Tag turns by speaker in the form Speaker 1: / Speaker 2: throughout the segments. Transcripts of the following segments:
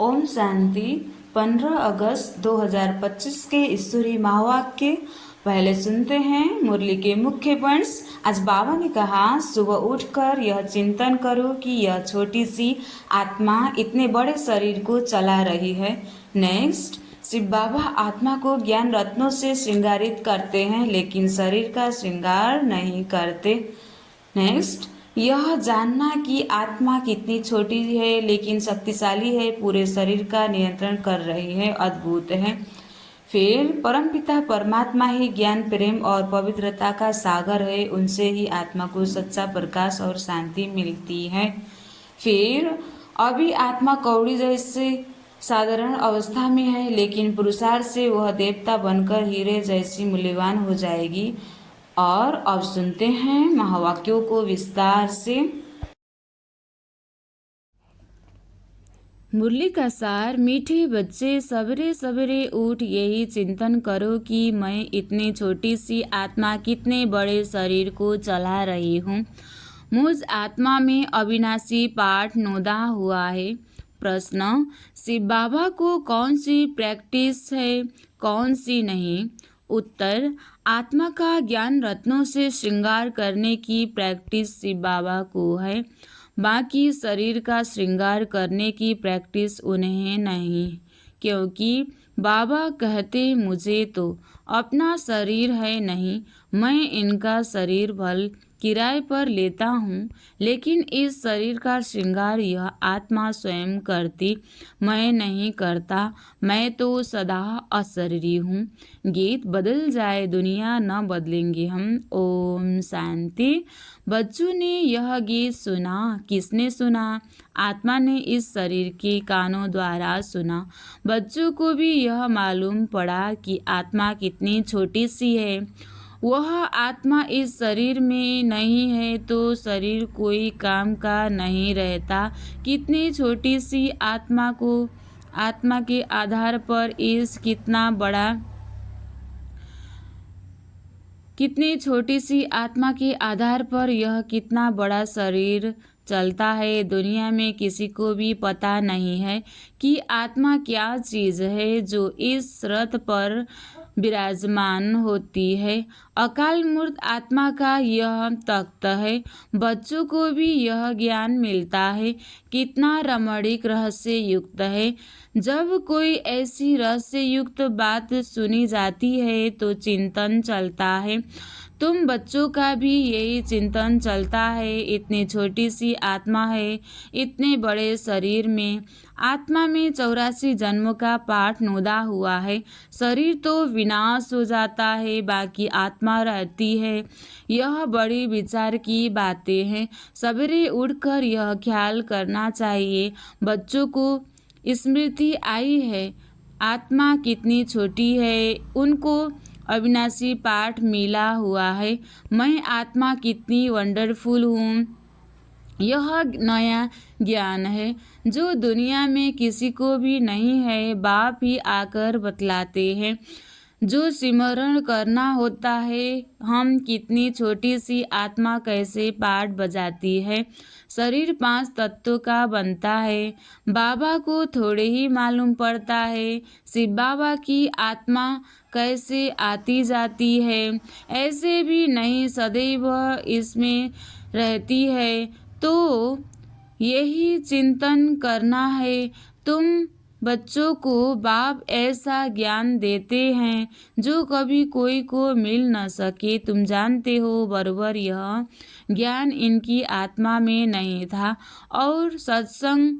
Speaker 1: ओम शांति। 15 अगस्त 2025 के ईश्वरीय महावाक्य पहले सुनते हैं मुरली के मुख्य पॉइंट्स। आज बाबा ने कहा, सुबह उठकर यह चिंतन करो कि यह छोटी सी आत्मा इतने बड़े शरीर को चला रही है। नेक्स्ट, शिव बाबा आत्मा को ज्ञान रत्नों से श्रृंगारित करते हैं लेकिन शरीर का श्रृंगार नहीं करते। नेक्स्ट, यह जानना कि आत्मा कितनी छोटी है लेकिन शक्तिशाली है, पूरे शरीर का नियंत्रण कर रही है, अद्भुत है। फिर परमपिता परमात्मा ही ज्ञान, प्रेम और पवित्रता का सागर है, उनसे ही आत्मा को सच्चा प्रकाश और शांति मिलती है। फिर अभी आत्मा कौड़ी जैसे साधारण अवस्था में है लेकिन पुरुषार्थ से वह देवता बनकर हीरे जैसी मूल्यवान हो जाएगी। और अब सुनते हैं महावाक्यों को विस्तार से। मुरली का सार। मीठे बच्चे, सवेरे सवेरे उठ यही चिंतन करो कि मैं इतनी छोटी सी आत्मा कितने बड़े शरीर को चला रही हूँ। मुझ आत्मा में अविनाशी पाठ नोदा हुआ है। प्रश्न, शिव बाबा को कौन सी प्रैक्टिस है, कौन सी नहीं? उत्तर, आत्मा का ज्ञान रत्नों से श्रृंगार करने की प्रैक्टिस शिव बाबा को है, बाकी शरीर का श्रृंगार करने की प्रैक्टिस उन्हें नहीं, क्योंकि बाबा कहते मुझे तो अपना शरीर है नहीं, मैं इनका शरीर भल किराए पर लेता हूँ, लेकिन इस शरीर का श्रृंगार यह आत्मा स्वयं करती, मैं नहीं करता, मैं तो सदा अशरीरी हूँ। गीत। बदल जाए दुनिया न बदलेंगे हम। ओम शांति। बच्चों ने यह गीत सुना। किसने सुना? आत्मा ने इस शरीर के कानों द्वारा सुना। बच्चों को भी यह मालूम पड़ा कि आत्मा कितनी छोटी सी है। वह आत्मा इस शरीर में नहीं है तो शरीर कोई काम का नहीं रहता। कितनी छोटी सी आत्मा के आधार पर यह कितना बड़ा शरीर चलता है। दुनिया में किसी को भी पता नहीं है कि आत्मा क्या चीज़ है जो इस रथ पर विराजमान होती है। अकाल मूर्त आत्मा का यह तख्त है। बच्चों को भी यह ज्ञान मिलता है। कितना रमणीक रहस्य युक्त है। जब कोई ऐसी रहस्य युक्त बात सुनी जाती है तो चिंतन चलता है। तुम बच्चों का भी यही चिंतन चलता है। इतनी छोटी सी आत्मा है, इतने बड़े शरीर में। आत्मा में 84 जन्मों का पाठ नोदा हुआ है। शरीर तो विनाश हो जाता है, बाकी आत्मा रहती है। यह बड़ी विचार की बातें हैं। सवेरे उठकर यह ख्याल करना चाहिए। बच्चों को स्मृति आई है, आत्मा कितनी छोटी है, उनको अविनाशी पाठ मिला हुआ है। मैं आत्मा कितनी वंडरफुल हूँ, यह नया ज्ञान है जो दुनिया में किसी को भी नहीं है। बाप ही आकर बतलाते हैं। जो सिमरण करना होता है, हम कितनी छोटी सी आत्मा कैसे पाठ बजाती है। शरीर 5 तत्वों का बनता है। बाबा को थोड़े ही मालूम पड़ता है शिव बाबा की आत्मा कैसे आती जाती है। ऐसे भी नहीं, सदैव इसमें रहती है। तो यही चिंतन करना है। तुम बच्चों को बाप ऐसा ज्ञान देते हैं जो कभी कोई को मिल न सके। तुम जानते हो बराबर यह ज्ञान इनकी आत्मा में नहीं था। और सत्संग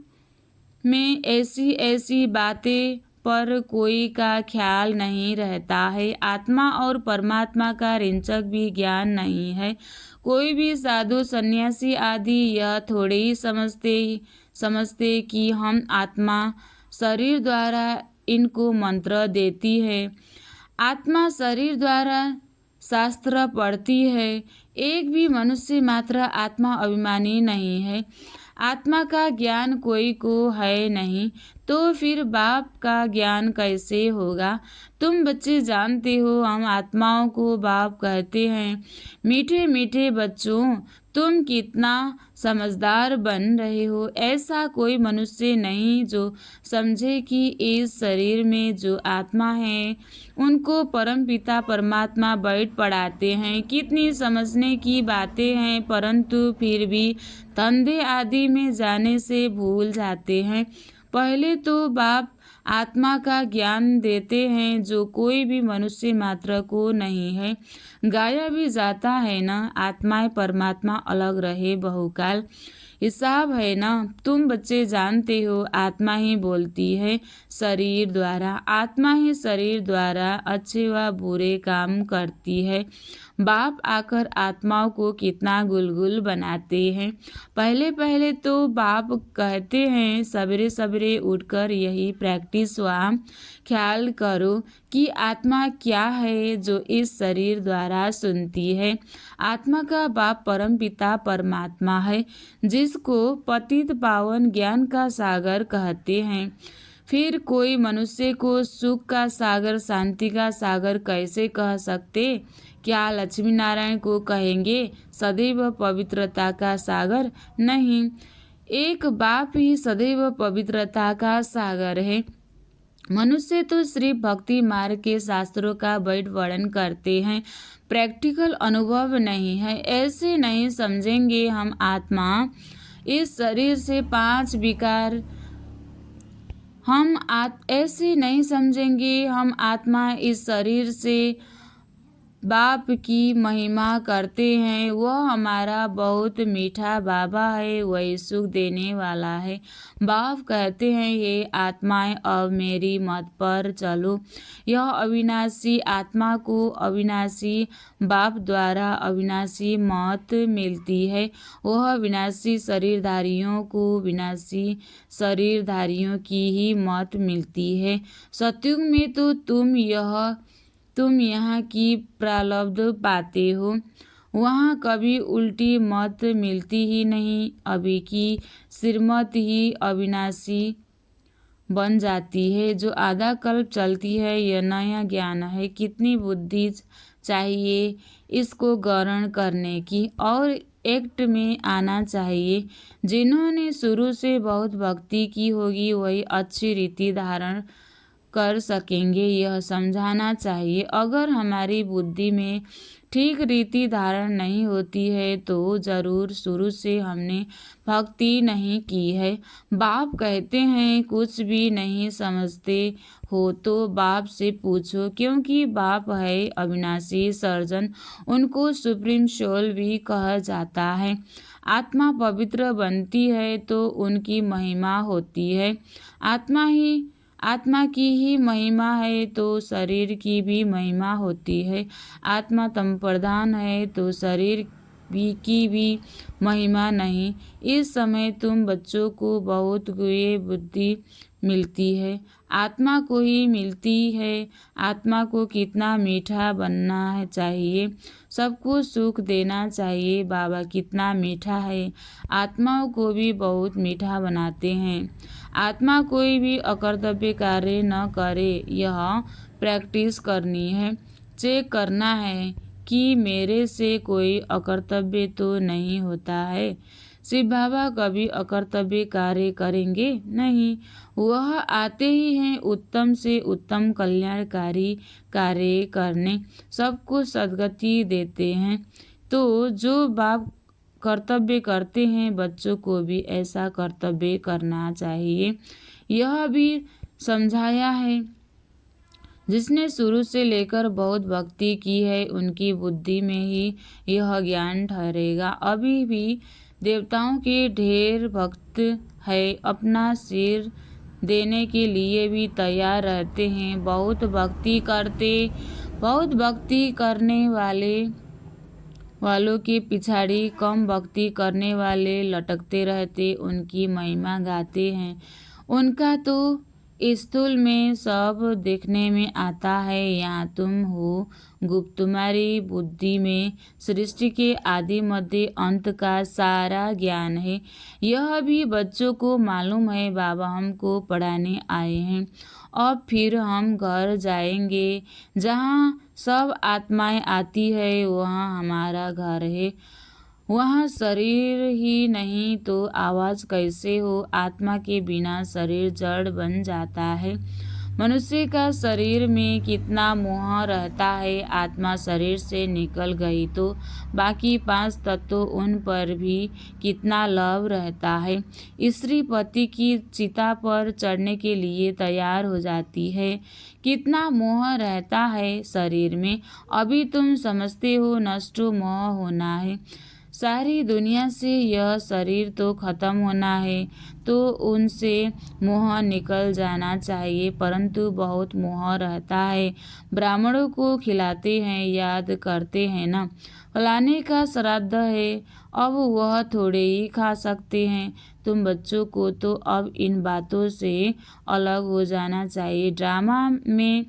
Speaker 1: में ऐसी बातें पर कोई का ख्याल नहीं रहता है। आत्मा और परमात्मा का रिंचक भी ज्ञान नहीं है। कोई भी साधु सन्यासी आदि यह थोड़े ही समझते कि हम आत्मा शरीर द्वारा इनको मंत्र देती है। आत्मा शरीर द्वारा शास्त्र पढ़ती है। एक भी मनुष्य मात्र आत्मा अभिमानी नहीं है। आत्मा का ज्ञान कोई को है नहीं, तो फिर बाप का ज्ञान कैसे होगा? तुम बच्चे जानते हो हम आत्माओं को बाप कहते हैं। मीठे मीठे बच्चों, तुम कितना समझदार बन रहे हो। ऐसा कोई मनुष्य नहीं जो समझे कि इस शरीर में जो आत्मा है उनको परमपिता परमात्मा बैठ पढ़ाते हैं। कितनी समझने की बातें हैं, परंतु फिर भी धंधे आदि में जाने से भूल जाते हैं। पहले तो बाप आत्मा का ज्ञान देते हैं जो कोई भी मनुष्य मात्र को नहीं है। गाया भी जाता है ना, आत्माएं परमात्मा अलग रहे बहुकाल। हिसाब है ना, तुम बच्चे जानते हो आत्मा ही बोलती है शरीर द्वारा, आत्मा ही शरीर द्वारा अच्छे व बुरे काम करती है। बाप आकर आत्माओं को कितना गुलगुल बनाते हैं। पहले पहले तो बाप कहते हैं सवेरे सवेरे उठकर यही प्रैक्टिस व ख्याल करो कि आत्मा क्या है जो इस शरीर द्वारा सुनती है। आत्मा का बाप परमपिता परमात्मा है जिसको पतित पावन ज्ञान का सागर कहते हैं। फिर कोई मनुष्य को सुख का सागर शांति का सागर कैसे कह सकते? क्या लक्ष्मी नारायण को कहेंगे सदैव पवित्रता का सागर? नहीं, एक बाप ही सदैव पवित्रता का सागर है। मनुष्य तो सिर्फ भक्ति मार्ग के शास्त्रों का बैठ वर्णन करते हैं, प्रैक्टिकल अनुभव नहीं है। ऐसे नहीं समझेंगे हम आत्मा इस शरीर से 5 विकार, ऐसे नहीं समझेंगे हम आत्मा इस शरीर से बाप की महिमा करते हैं। वह हमारा बहुत मीठा बाबा है, वही सुख देने वाला है। बाप कहते हैं ये आत्माएं अब मेरी मत पर चलो। यह अविनाशी आत्मा को अविनाशी बाप द्वारा अविनाशी मौत मिलती है। वह विनाशी शरीरधारियों को विनाशी शरीरधारियों की ही मौत मिलती है। सतयुग में तो तुम यहाँ की प्रारब्ध पाते हो, वहाँ कभी उल्टी मत मिलती ही नहीं। अभी की श्रीमत ही अविनाशी बन जाती है जो आधा कल्प चलती है। यह नया ज्ञान है, कितनी बुद्धि चाहिए इसको ग्रहण करने की और एक्ट में आना चाहिए। जिन्होंने शुरू से बहुत भक्ति की होगी वही अच्छी रीति धारण कर सकेंगे, यह समझाना चाहिए। अगर हमारी बुद्धि में ठीक रीति धारण नहीं होती है तो जरूर शुरू से हमने भक्ति नहीं की है। बाप कहते हैं कुछ भी नहीं समझते हो तो बाप से पूछो, क्योंकि बाप है अविनाशी सर्जन, उनको सुप्रीम सोल भी कहा जाता है। आत्मा पवित्र बनती है तो उनकी महिमा होती है। आत्मा की ही महिमा है तो शरीर की भी महिमा होती है। आत्मा तम प्रधान है तो शरीर की भी महिमा नहीं। इस समय तुम बच्चों को बहुत गुए बुद्धि मिलती है, आत्मा को ही मिलती है। आत्मा को कितना मीठा बनना चाहिए, सबको सुख देना चाहिए। बाबा कितना मीठा है, आत्माओं को भी बहुत मीठा बनाते हैं। आत्मा कोई भी अकर्तव्य कार्य न करे, यह प्रैक्टिस करनी है। चेक करना है कि मेरे से कोई अकर्तव्य तो नहीं होता है। शिव बाबा कभी अकर्तव्य कार्य करेंगे नहीं, वह आते ही हैं उत्तम से उत्तम कल्याणकारी कार्य करने, सबको सद्गति देते हैं। तो जो बाप कर्तव्य करते हैं बच्चों को भी ऐसा कर्तव्य करना चाहिए, यह भी समझाया है। जिसने शुरू से लेकर बहुत भक्ति की है उनकी बुद्धि में ही यह ज्ञान ठहरेगा। अभी भी देवताओं के ढेर भक्त है, अपना सिर देने के लिए भी तैयार रहते हैं। बहुत भक्ति करने वालों के पिछाड़ी कम भक्ति करने वाले लटकते रहते, उनकी महिमा गाते हैं। उनका तो स्थूल में सब देखने में आता है। यहाँ तुम हो गुप्त, तुम्हारी बुद्धि में सृष्टि के आदि मध्य अंत का सारा ज्ञान है। यह भी बच्चों को मालूम है। बाबा हमको पढ़ाने आए हैं। अब फिर हम घर जाएंगे, जहाँ सब आत्माएं आती है वहाँ हमारा घर है। वहाँ शरीर ही नहीं तो आवाज़ कैसे हो। आत्मा के बिना शरीर जड़ बन जाता है। मनुष्य का शरीर में कितना मोह रहता है। आत्मा शरीर से निकल गई तो बाकी 5 तत्व उन पर भी कितना लव रहता है। स्त्री पति की चिता पर चढ़ने के लिए तैयार हो जाती है। कितना मोह रहता है शरीर में। अभी तुम समझते हो नष्ट मोह होना है। सारी दुनिया से यह शरीर तो खत्म होना है तो उनसे मोह निकल जाना चाहिए, परंतु बहुत मोह रहता है। ब्राह्मणों को खिलाते हैं, याद करते हैं ना, फलाने का श्राद्ध है, अब वह थोड़े ही खा सकते हैं। तुम बच्चों को तो अब इन बातों से अलग हो जाना चाहिए। ड्रामा में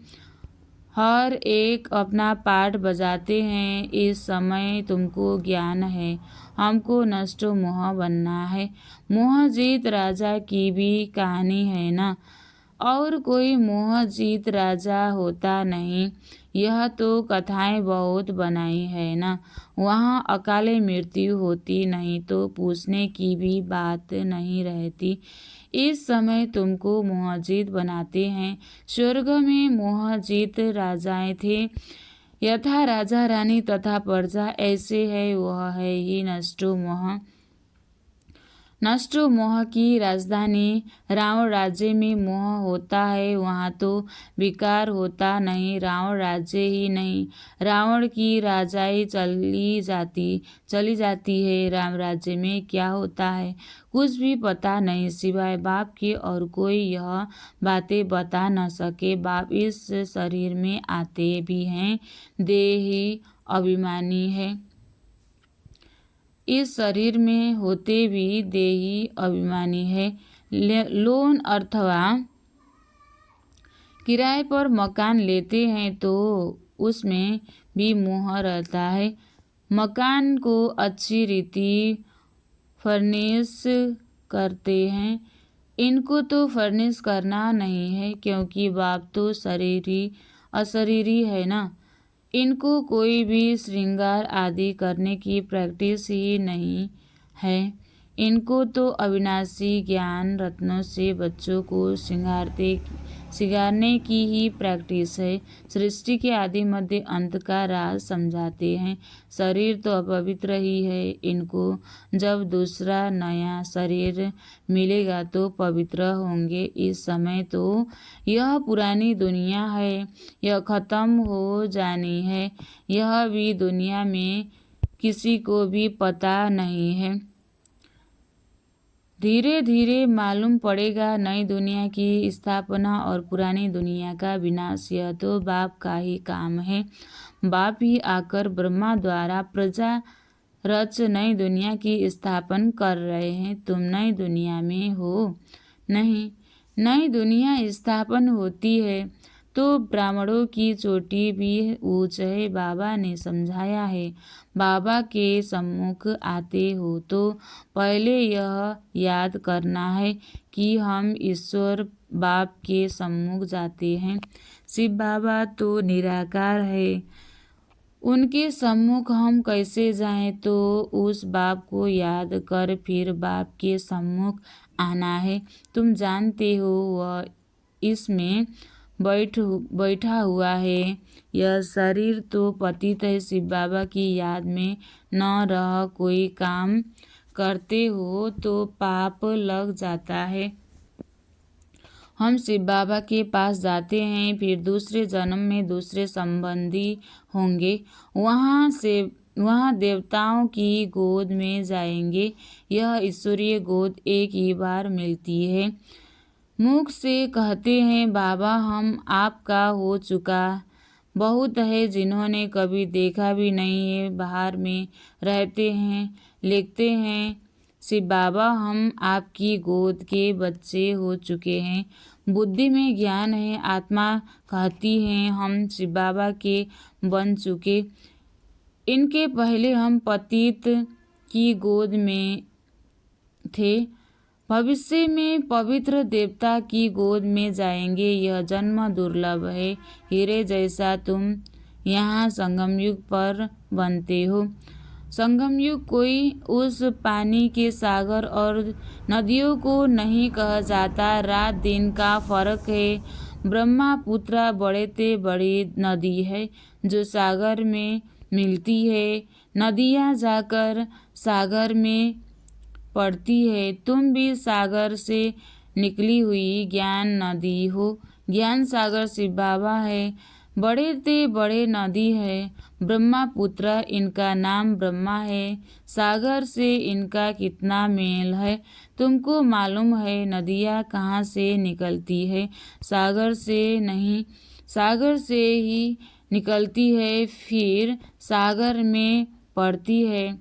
Speaker 1: हर एक अपना पार्ट बजाते हैं। इस समय तुमको ज्ञान है, हमको नष्ट मोह बनना है। मोह जीत राजा की भी कहानी है ना, और कोई मोह जीत राजा होता नहीं। यह तो कथाएं बहुत बनाई है ना। वहाँ अकाले मृत्यु होती नहीं तो पूछने की भी बात नहीं रहती। इस समय तुमको मोहजीत बनाते हैं। स्वर्ग में मोहजीत राजाएं थे, यथा राजा रानी तथा प्रजा ऐसे है, वह है ही नष्ट मोह। नष्ट मोह की राजधानी रावण राज्य में मोह होता है, वहाँ तो विकार होता नहीं। रावण राज्य ही नहीं, रावण की राजाई चली जाती है। राम राज्य में क्या होता है कुछ भी पता नहीं, सिवाय बाप के और कोई यह बातें बता न सके। बाप इस शरीर में आते भी हैं, देही अभिमानी है। इस शरीर में होते भी देही अभिमानी है। लोन अथवा किराए पर मकान लेते हैं तो उसमें भी मोह रहता है। मकान को अच्छी रीति फर्निश करते हैं। इनको तो फर्निश करना नहीं है, क्योंकि बाप तो शरीरी अशरीरी है ना। इनको कोई भी श्रृंगार आदि करने की प्रैक्टिस ही नहीं है। इनको तो अविनाशी ज्ञान रत्नों से बच्चों को सिंगारने की ही प्रैक्टिस है। सृष्टि के आदि मध्य अंत का राज समझाते हैं। शरीर तो अपवित्र ही है। इनको जब दूसरा नया शरीर मिलेगा तो पवित्र होंगे। इस समय तो यह पुरानी दुनिया है, यह खत्म हो जानी है। यह भी दुनिया में किसी को भी पता नहीं है। धीरे धीरे मालूम पड़ेगा नई दुनिया की स्थापना और पुरानी दुनिया का विनाश। यह तो बाप का ही काम है। बाप ही आकर ब्रह्मा द्वारा प्रजा रच नई दुनिया की स्थापना कर रहे हैं। तुम नई दुनिया में हो नहीं, नई दुनिया स्थापन होती है तो ब्राह्मणों की चोटी भी ऊंच है। बाबा ने समझाया है, बाबा के सम्मुख आते हो तो पहले यह याद करना है कि हम ईश्वर बाप के सम्मुख जाते हैं। शिव बाबा तो निराकार है, उनके सम्मुख हम कैसे जाएं। तो उस बाप को याद कर फिर बाप के सम्मुख आना है। तुम जानते हो वह इसमें बैठा हुआ है। यह शरीर तो पतित है। शिव बाबा की याद में न रह कोई काम करते हो तो पाप लग जाता है। हम शिव बाबा के पास जाते हैं, फिर दूसरे जन्म में दूसरे संबंधी होंगे। वहाँ देवताओं की गोद में जाएंगे। यह ईश्वरीय गोद एक ही बार मिलती है। मुख से कहते हैं बाबा हम आपका हो चुका। बहुत है जिन्होंने कभी देखा भी नहीं है, बाहर में रहते हैं, लिखते हैं शिव बाबा हम आपकी गोद के बच्चे हो चुके हैं। बुद्धि में ज्ञान है, आत्मा कहती है हम शिव बाबा के बन चुके। इनके पहले हम पतित की गोद में थे, भविष्य में पवित्र देवता की गोद में जाएंगे। यह जन्म दुर्लभ है। हीरे जैसा तुम यहाँ संगम युग पर बनते हो। संगम युग कोई उस पानी के सागर और नदियों को नहीं कहा जाता। रात दिन का फर्क है। ब्रह्मपुत्र बड़े से बड़ी नदी है जो सागर में मिलती है। नदियाँ जाकर सागर में पड़ती है। तुम भी सागर से निकली हुई ज्ञान नदी हो। ज्ञान सागर शिव बाबा है। बड़े से बड़े नदी है ब्रह्मपुत्र, इनका नाम ब्रह्मा है। सागर से इनका कितना मेल है तुमको मालूम है? नदियाँ कहाँ से निकलती है? सागर से नहीं, सागर से ही निकलती है, फिर सागर में पड़ती है।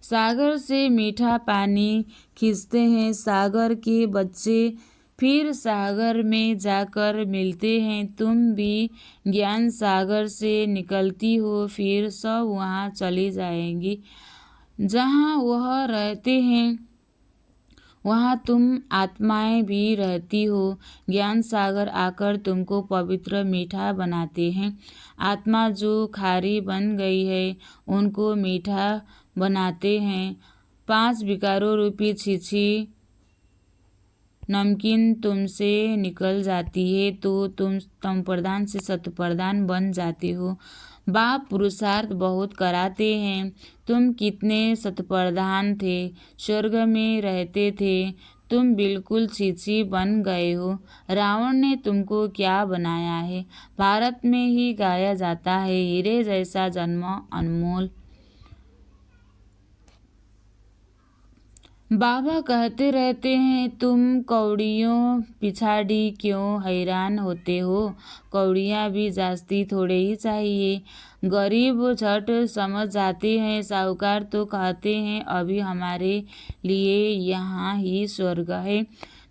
Speaker 1: सागर से मीठा पानी खींचते हैं सागर के बच्चे, फिर सागर में जाकर मिलते हैं। तुम भी ज्ञान सागर से निकलती हो, फिर सब वहाँ चली जाएंगी जहाँ वह रहते हैं। वहाँ तुम आत्माएं भी रहती हो। ज्ञान सागर आकर तुमको पवित्र मीठा बनाते हैं। आत्मा जो खारी बन गई है उनको मीठा बनाते हैं। 5 विकारों रूपी छीछी नमकीन तुमसे निकल जाती है तो तुम तम प्रधान से सत्व प्रधान बन जाते हो। बाप पुरुषार्थ बहुत कराते हैं। तुम कितने सतप्रधान थे, स्वर्ग में रहते थे, तुम बिल्कुल छीछी बन गए हो। रावण ने तुमको क्या बनाया है? भारत में ही गाया जाता है, हीरे जैसा जन्म अनमोल। बाबा कहते रहते हैं तुम कौड़ियों पिछाड़ी क्यों हैरान होते हो? कौड़ियाँ भी जास्ती थोड़े ही चाहिए। गरीब झट समझ जाते हैं, साहूकार तो कहते हैं अभी हमारे लिए यहाँ ही स्वर्ग है।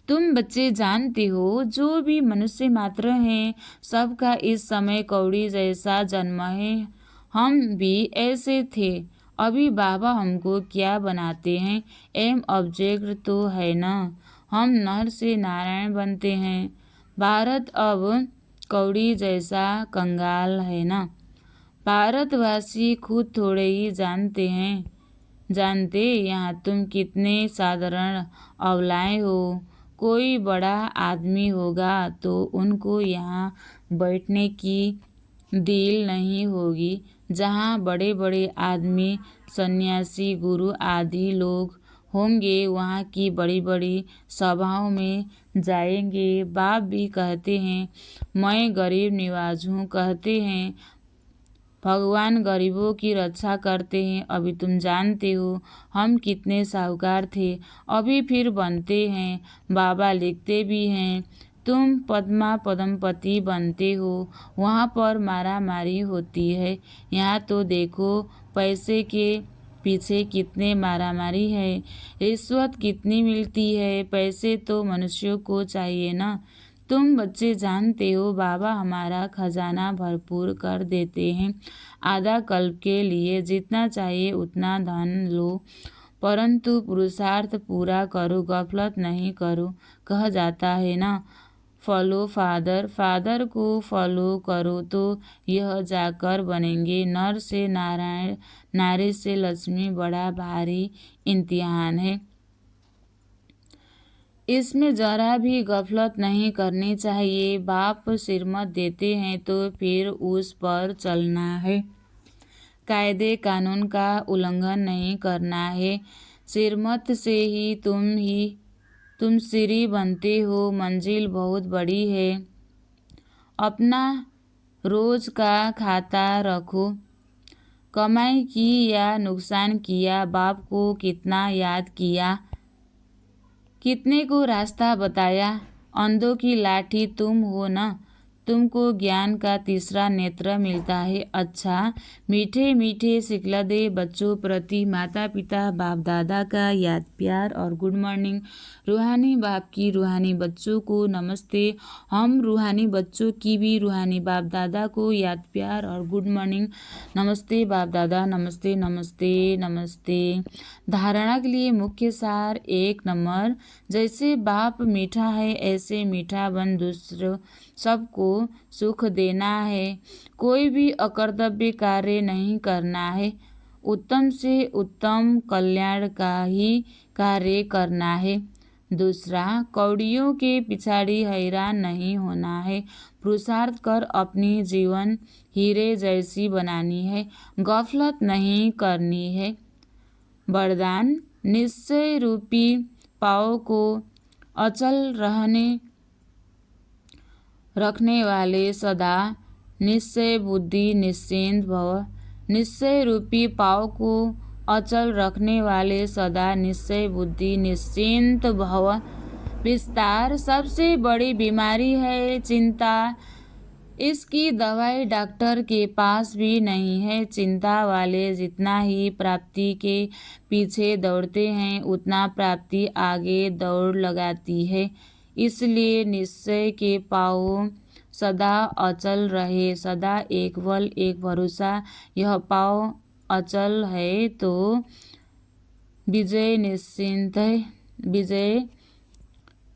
Speaker 1: तुम बच्चे जानते हो जो भी मनुष्य मात्र हैं सबका इस समय कौड़ी जैसा जन्म है। हम भी ऐसे थे। अभी बाबा हमको क्या बनाते हैं? एम ऑब्जेक्ट तो है ना। हम नर से नारायण बनते हैं। भारत अब कौड़ी जैसा कंगाल है ना। भारतवासी खुद थोड़े ही जानते यहाँ तुम कितने साधारण अबलाएं हो। कोई बड़ा आदमी होगा तो उनको यहाँ बैठने की दिल नहीं होगी। जहाँ बड़े बड़े आदमी, सन्यासी, गुरु आदि लोग होंगे वहाँ की बड़ी बड़ी सभाओं में जाएंगे। बाप भी कहते हैं मैं गरीब निवाज हूँ, कहते हैं भगवान गरीबों की रक्षा करते हैं। अभी तुम जानते हो हम कितने साहूकार थे, अभी फिर बनते हैं। बाबा लिखते भी हैं तुम पद्मा पद्मपति बनते हो, वहाँ पर मारा मारी होती है। यहाँ तो देखो पैसे के पीछे कितने मारामारी है, रिश्वत कितनी मिलती है। पैसे तो मनुष्यों को चाहिए ना। तुम बच्चे जानते हो बाबा हमारा खजाना भरपूर कर देते हैं। आधा कल्प के लिए जितना चाहिए उतना धन लो, परंतु पुरुषार्थ पूरा करो, गफलत नहीं करो। कहा जाता है ना फॉलो फादर, फादर को फॉलो करो तो यह जाकर बनेंगे नर से नारायण, नारी से लक्ष्मी। बड़ा भारी इम्तिहान है, इसमें जरा भी गफलत नहीं करनी चाहिए। बाप सिरमत देते हैं तो फिर उस पर चलना है। कायदे कानून का उल्लंघन नहीं करना है। सिरमत से ही तुम सीढ़ी बनते हो। मंजिल बहुत बड़ी है। अपना रोज का खाता रखो, कमाई की या नुकसान किया, बाप को कितना याद किया, कितने को रास्ता बताया। अंधों की लाठी तुम हो ना। तुमको ज्ञान का तीसरा नेत्र मिलता है। अच्छा मीठे मीठे सिखला दे बच्चों प्रति माता पिता बाप दादा का याद प्यार और गुड मॉर्निंग। रूहानी बाप की रूहानी बच्चों को नमस्ते। हम रूहानी बच्चों की भी रूहानी बाप दादा को याद प्यार और गुड मॉर्निंग। नमस्ते बाप दादा, नमस्ते नमस्ते नमस्ते। धारणा के लिए मुख्य सार 1 नंबर, जैसे बाप मीठा है ऐसे मीठा बन दूसरों सबको सुख देना है। कोई भी अकर्तव्य कार्य नहीं करना है। उत्तम से उत्तम कल्याण का ही कार्य करना है। दूसरा, कौड़ियों के पिछाड़ी हैरान नहीं होना है। पुरुषार्थ कर अपनी जीवन हीरे जैसी बनानी है, गफलत नहीं करनी है। वरदान, निश्चय रूपी पाँव को अचल रखने वाले सदा निश्चय बुद्धि निश्चिंत भव। निश्चय रूपी पाँव को अचल रखने वाले सदा निश्चय बुद्धि निश्चिंत भव। विस्तार, सबसे बड़ी बीमारी है चिंता। इसकी दवाई डॉक्टर के पास भी नहीं है। चिंता वाले जितना ही प्राप्ति के पीछे दौड़ते हैं उतना प्राप्ति आगे दौड़ लगाती है। इसलिए निश्चय के पाँव सदा अचल रहे, सदा एक बल एक भरोसा। यह पाँव अचल है तो विजय निश्चिंत है। विजय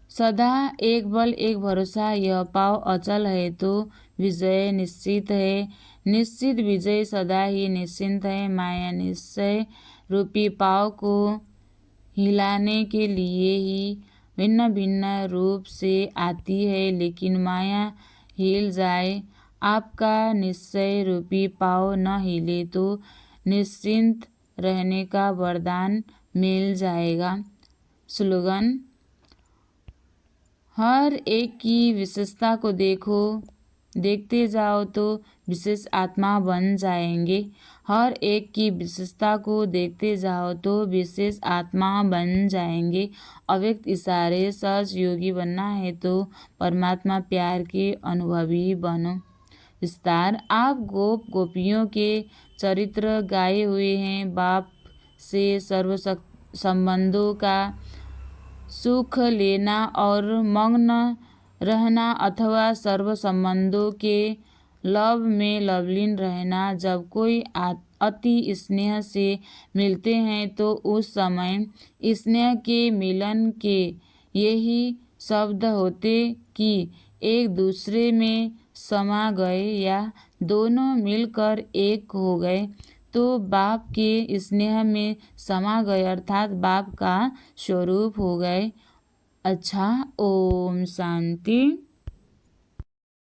Speaker 1: सदा एक बल एक भरोसा, यह पाँव अचल है तो विजय निश्चित है। निश्चित विजय सदा ही निश्चिंत है। माया निश्चय रूपी पाँव को हिलाने के लिए ही भिन्न भिन्न रूप से आती है, लेकिन माया हिल जाए, आपका निश्चय रूपी पाँव न हिले तो निश्चिंत रहने का वरदान मिल जाएगा। स्लोगन, हर एक की विशेषता को देखो, देखते जाओ तो विशेष आत्मा बन जाएंगे। हर एक की विशेषता को देखते जाओ तो विशेष आत्मा बन जाएंगे। अव्यक्त इशारे, सच योगी बनना है तो परमात्मा प्यार के अनुभवी बनो। विस्तार, आप गोप गोपियों के चरित्र गाए हुए हैं। बाप से सर्व संबंधों का सुख लेना और मग्न रहना अथवा सर्व संबंधों के लव में लवलीन रहना। जब कोई अति स्नेह से मिलते हैं तो उस समय स्नेह के मिलन के यही शब्द होते कि एक दूसरे में समा गए या दोनों मिलकर एक हो गए तो बाप के स्नेह में समा गए, अर्थात बाप का स्वरूप हो गए। अच्छा, ओम शांति।